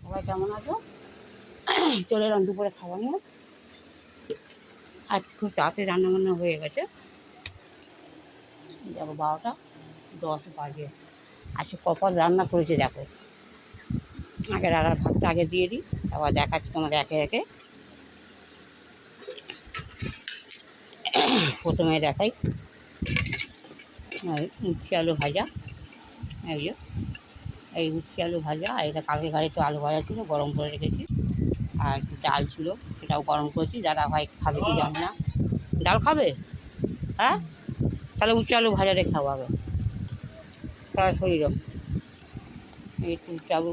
সবাই কেমন আছো? চলে এলাম দুপুরে খাওয়া নিয়ে। আর খুব তাড়াতাড়ি রান্নাবান্না হয়ে গেছে। দেখো 12টা 10 বাজে। আজকে কপাল রান্না করেছে দেখো। আগে রান্নার ভাতটা আগে দিয়ে দিই, আবার দেখাচ্ছি তোমাদের একে একে। প্রথমে দেখাই উচ্ছে আলু ভাজা। এই যে এই উচ্ছে আলু ভাজা, আর এটা কালকে গাড়ি তো আলু ভাজা ছিল, গরম করে রেখেছি। আর ডাল ছিল, সেটাও গরম করেছি। দাদা ভাই খাবে কি জানি না। ডাল খাবে? হ্যাঁ, তাহলে উচ্ছে আলু ভাজাটা খাবো আগে, সরাসরি। এই উচ্ছে আলু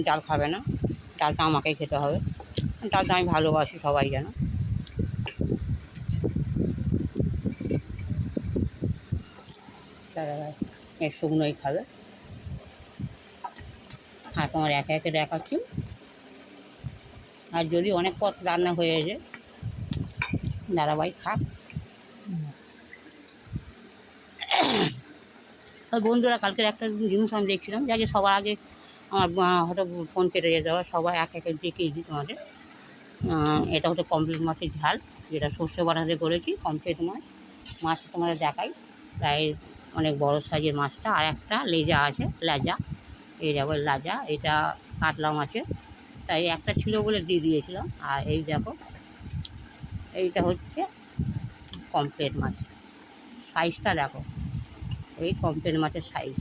ডাল খাবে না, ডালটা আমাকেই খেতে হবে। ডালটা আমি ভালোবাসি, সবাই জানো। দাদা ভাই এর শুকনোই খাবে। আর তোমার একে একে দেখাচ্ছি। আর যদি অনেক পথ রান্না হয়ে যায়, দাদাভাই খাক। বন্ধুরা, কালকের একটা জিনিস আমি দেখছিলাম, যাকে সবার আগে আমার হয়তো ফোন কেটে যেতে হবে। সবাই এক একে দেখিয়ে দিই তোমাদের। এটা হচ্ছে কমপ্লিট মাছের ঝাল, যেটা সর্ষে বাটাতে করেছি। কমপ্লিট মাছটা তোমাদের দেখাই। প্রায় অনেক বড় সাইজের মাছটা। আর একটা লেজা আছে, লেজা। এই দেখো লেজা, এটা কাতলা মাছের। তাই একটা ছিল বলে দিয়ে দিয়েছিলাম। আর এই দেখো, এইটা হচ্ছে কমপ্লিট মাছ। সাইজটা দেখো, এই কমপ্লিট মাছের সাইজ।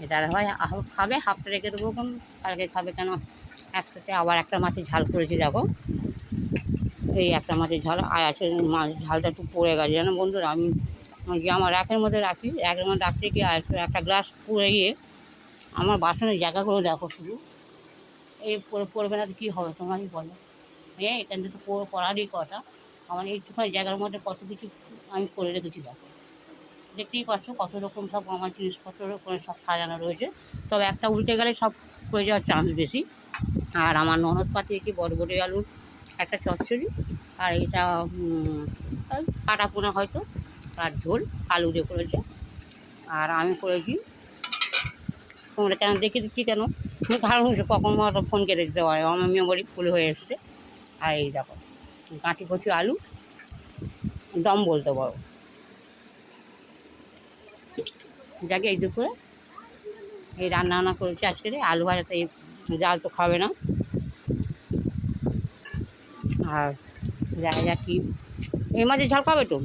এটা হয় খাবে, হাফটা রেখে দেবো। কোন কালকে খাবে কেন একসাথে। আবার একটা মাছের ঝাল করেছি দেখো, এই একটা মাছের ঝাল। আর আছে মাছ ঝালটা একটু পড়ে গেছে জানো বন্ধুরা। আমি যে আমার র্যাকের মধ্যে রাখি, র্যাকের মধ্যে রাখতে গিয়ে আর একটা গ্লাস পড়ে গিয়ে আমার বাসনের জায়গাগুলো দেখো শুধু। এই পড়বে না তো কী হবে তোমারই বলো। হ্যাঁ, এখান থেকে তো পড়ারই কথা। আমার এইটুখানি জায়গার মধ্যে কত কিছু আমি করে রেখেছি দেখো। দেখতেই পাচ্ছ কত রকম সব আমার জিনিসপত্র করে সব সাজানো রয়েছে। তবে একটা উল্টে গেলে সব পড়ে যাওয়ার চান্স বেশি। আর আমার ননদ পাঠিয়েছি বরবটি আলুর একটা চচ্চড়ি। আর এটা কাটা পোনা হয়তো, তার ঝোল আলু দিয়ে করেছে। আর আমি করেছি, তোমরা কেন দেখে দিচ্ছি কেন, কারণ কখন হয়তো ফোন কেটে দিতে পারে, আমার মেমোরি ফুল হয়ে এসছে। আর এই দেখো কাঁটি কচি আলু দম বলতে পারো। যাকে এই দুপুরে এই রান্না করেছি আজকে। আলু ভাজাতে এই জাল তো খাবে না। আর দেখা যাক কি, এই মাছের ঝাল খাবে তো।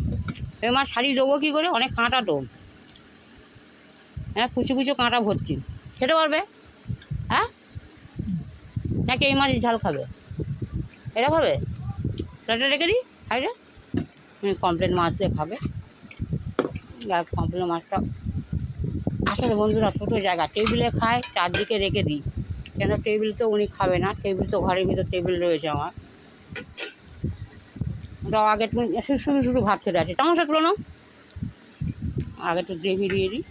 এই মাছ ছাড়িয়ে দেবো কী করে, অনেক কাঁটা তো। হ্যাঁ, কুচু কুচু কাঁটা ভর্তি। খেতে পারবে? হ্যাঁ, নাকি এই মাছের ঝাল খাবে? এটা খাবে? প্লেটে রেখে দিই সাইডে। কমপ্লেন মাছ দিয়ে খাবে। কমপ্লেন মাছটা আসলে বন্ধুরা ছোটো জায়গা, টেবিলে খায়, চারদিকে রেখে দিই। কেন টেবিল তো উনি খাবে না, টেবিল তো ঘরের ভিতর টেবিল রয়েছে আমার। দাও আগে তুমি শুধু শুধু ভাত খেতে আছে, চামচটা তুলো না। আগে তো গ্রেভি দিয়ে দিই।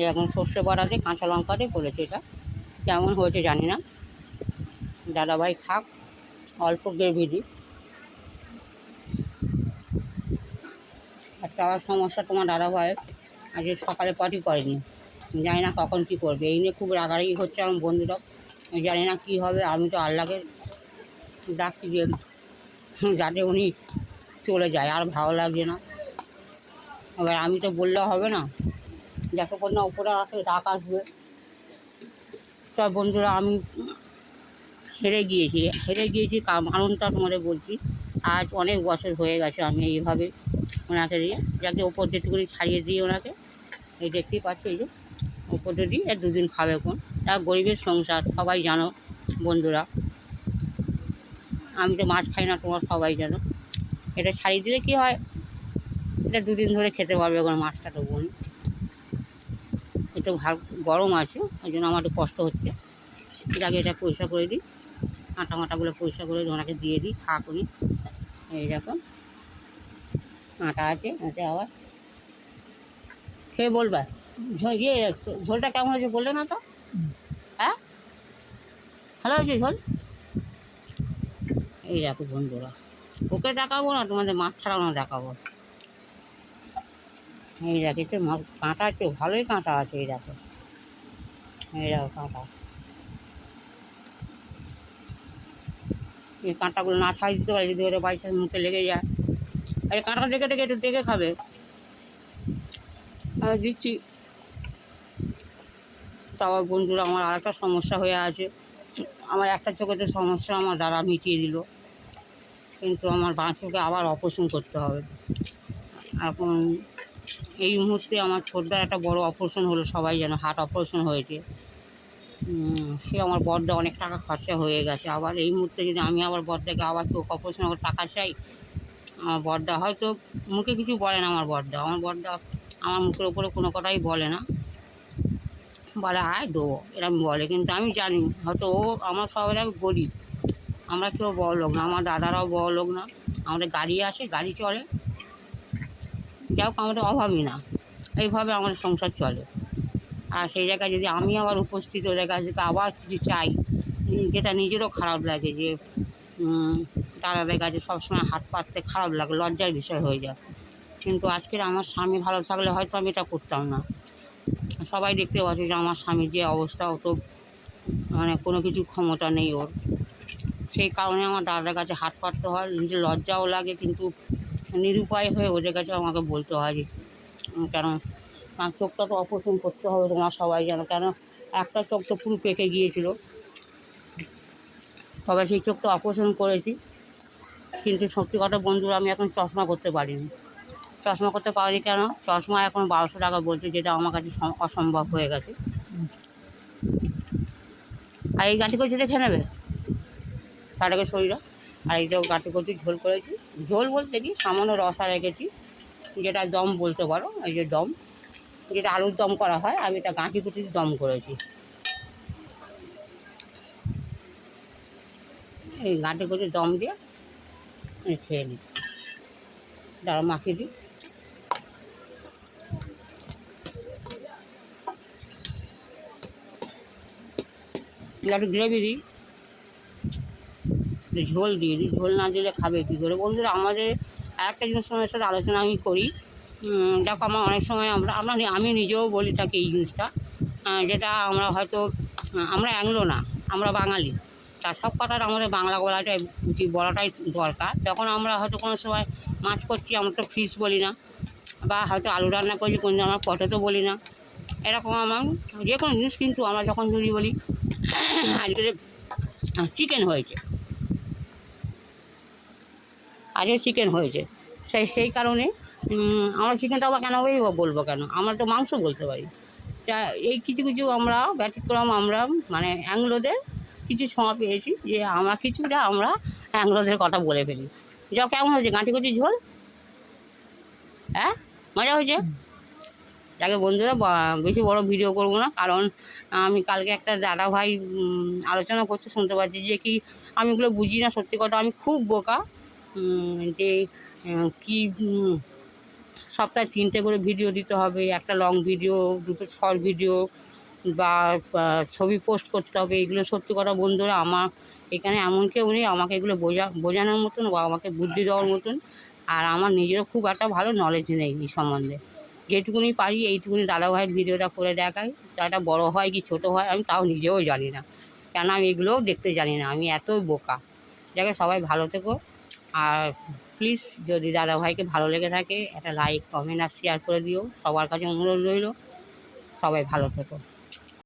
এরকম সর্ষে বাটাতে কাঁচা লঙ্কা দিয়ে করেছে। এটা কেমন হয়েছে জানি না, দাদাভাই খাক। অল্প গ্রেভি দিই। একটা আবার সমস্যা, তোমার দাদাভাইয়ের আজকে সকালে পটি করেনি। জানি না কখন কী করবে, এই নিয়ে খুব রাগারাগি হচ্ছে আমার বন্ধুরাও। জানি না কী হবে। আমি তো আল্লাহকে ডাকছি যে যাতে উনি চলে যায়, আর ভালো লাগছে না। এবার আমি তো বললে হবে না, যতক্ষণ না উপরে আসে ডাক আসবে। তা বন্ধুরা, আমি হেরে গিয়েছি কারণটা তোমাদের বলছি। আজ অনেক বছর হয়ে গেছে আমি এইভাবে ওনাকে দিয়ে, যাকে ওপর যেটুকুনি ছাড়িয়ে দিই ওনাকে। এই দেখতেই পাচ্ছি, এই যে ওপর দিয়ে দিই। 2 দিন খাবে কোন, তা গরিবের সংসার সবাই জানো বন্ধুরা। আমি তো মাছ খাই না, তোমরা সবাই জানো। এটা ছাড়িয়ে দিলে কী হয়, এটা 2 দিন ধরে খেতে পারবে এখন মাছটা। তো বোন একটু গরম আছে, ওই জন্য আমার একটু কষ্ট হচ্ছে। আগে এটা পরিষ্কার করে দিই, কাঁটা মাটাগুলো পরিষ্কার করে ওনাকে দিয়ে দিই, খাক উনি। এইরকম কাঁটা আছে, এতে আবার খেয়ে বলবে ঝোলটা কেমন হয়েছে বললে না তো। হ্যাঁ, ভালো হয়েছে ঝোল। এই দেখো বন্ধুরা, ওকে দেখাবো না, তোমাদের মাছ ছাড়ানো দেখাবো। এই দেখো, কাঁটা আছে, ভালোই কাঁটা আছে। এই দেখো এই দেখো কাঁটা, এই কাঁটাগুলো না ছাড়িয়ে দিতে পারি, যদি ওরা বাড়িতে মুখে লেগে যায়। এই কাঁটা দেখে দেখে একটু দেখে খাবে। আমি দিচ্ছি। তারপর বন্ধুরা, আমার আর একটা সমস্যা হয়ে আছে। আমার একটা চোখে তো সমস্যা আমার দাদা মিটিয়ে দিল, কিন্তু আমার বাঁ চোখে আবার অপারেশন করতে হবে। এখন এই মুহূর্তে আমার ছোটদার একটা বড় অপারেশন হলো, সবাই যেন হার্ট অপারেশন হয়েছে। সে আমার বড়দা অনেক টাকা খরচা হয়ে গেছে। আবার এই মুহূর্তে যদি আমি আবার বড়দাকে আবার চোখ অপারেশন আবার টাকা চাই, আমার বড়দা হয়তো মুখে কিছু বলে না। আমার বড়দা আমার মুখের ওপরে কোনো কথাই বলে না, বলে আয় দেবো এরকম বলে। কিন্তু আমি জানি হয়তো ও, আমার সবাই আমি গরিব, আমরা কেউ বড় লোক না, আমার দাদারাও বড় লোক না, আমাদের গাড়ি আছে, গাড়ি চলে, যাই হোক আমাদের অভাবই না। এইভাবে আমাদের সংসার চলে। আর সেই জায়গায় যদি আমি আবার উপস্থিত ওদের কাছ থেকে আবার কিছু চাই, যেটা নিজেরও খারাপ লাগে, যে দাদাদের কাছে সবসময় হাত পাততে খারাপ লাগে, লজ্জার বিষয় হয়ে যায়। কিন্তু আজকের আমার স্বামী ভালো থাকলে হয়তো আমি এটা করতাম না। সবাই দেখতে পাচ্ছে যে আমার স্বামীর যে অবস্থা, ও তো মানে কোনো কিছু ক্ষমতা নেই ওর। সেই কারণে আমার দাদার কাছে হাত পাততে হয়, নিজের লজ্জাও লাগে, কিন্তু নিরুপায় হয়ে ওদের কাছে আমাকে বলতে হয় যে কেন আমার চোখটা তো অপারেশন করতে হবে, তোমার সবাই জানো। কেন একটা চোখ তো পুরো পেকে গিয়েছিল, তবে সেই চোখটা অপারেশন করেছি। কিন্তু সত্যি কথা বন্ধুরা, আমি এখন চশমা করতে পারিনি। চশমা করতে পারিনি কেন? চশমা এখন 1200 টাকা বলছে, যেটা আমার কাছে অসম্ভব হয়ে গেছে। আর এই গাঁটি কচি দেখে নেবে, তাটাকে শরীরে। আর এই যে গাঁটি কচি ঝোল করেছি, ঝোল বলতে কি সামান্য রসা রেখেছি, যেটা দম বলতে পারো। এই যে দম, যেটা আলুর দম করা হয়, আমি এটা গাঁটি কচি দম করেছি। এই গাঁটি কচি দম দিয়ে খেয়ে নিই, দাঁড়া মাখিয়ে দিই। একটু গ্রেভি দিই, ঝোল দিয়ে দিই। ঝোল না দিলে খাবে কী করে বন্ধুরা? আমাদের একটা জিনিস সময়ের সাথে আলোচনা আমি করি। দেখো, আমার অনেক সময় আমি নিজেও বলি থাকি এই জিনিসটা, যেটা আমরা হয়তো আমরা অ্যাংলো না, আমরা বাঙালি। তা সব কথাটা আমাদের বাংলা বলাটাই দরকার। যখন আমরা হয়তো কোনো সময় মাছ করছি, আমরা তো ফিশ বলি না, বা হয়তো আলু রান্না করছি, কোনো আমরা পটেটো বলি না, এরকম আমার যে কোনো জিনিস। কিন্তু আমরা যখন যদি বলি আজকে চিকেন হয়েছে, আজকে চিকেন হয়েছে, সেই কারণে আমরা চিকেনটা আবার কেন বলবো কেন, আমরা তো মাংস বলতে পারি। তা এই কিছু কিছু আমরা ব্যতিক্রম, আমরা মানে অ্যাংলোদের কিছু ছোঁয়া পেয়েছি, যে আমরা অ্যাংলোদের কথা বলে ফেলি। যা কেমন হয়েছে গাঁটি কচি ঝোল? হ্যাঁ, মজা হয়েছে। যাকে বন্ধুরা, বেশি বড় ভিডিও করব না, কারণ আমি কালকে একটা দাদা ভাই আলোচনা করতে শুনতে পাচ্ছি যে কি আমি এগুলো বুঝি না। সত্যি কথা, আমি খুব বোকা, যে কি সপ্তাহে 3টে করে ভিডিও দিতে হবে, একটা লং ভিডিও, 2টো শর্ট ভিডিও, বা ছবি পোস্ট করতে হবে। এগুলো সত্যি কথা বন্ধুরা, আমার এখানে এমন কেউ নেই আমাকে এগুলো বোঝানোর মতন বা আমাকে বুদ্ধি দেওয়ার মতন। আর আমার নিজেরও খুব একটা ভালো নলেজ নেই এই সম্বন্ধে। যেটুকুনি পারি এইটুকুনি দাদাভাইয়ের ভিডিওটা করে দেখাই। তাটা বড় হয় কি ছোট হয় আমি তাও নিজেও জানি না, কেন আমি এগুলোও দেখতে জানি না, আমি এত বোকা। যাকে সবাই ভালো থেকো। আর প্লিজ, যদি দাদাভাইকে ভালো লেগে থাকে, একটা লাইক, কমেন্ট আর শেয়ার করে দিও। সবার কাছে অনুরোধ রইল, সবাই ভালো থেকো।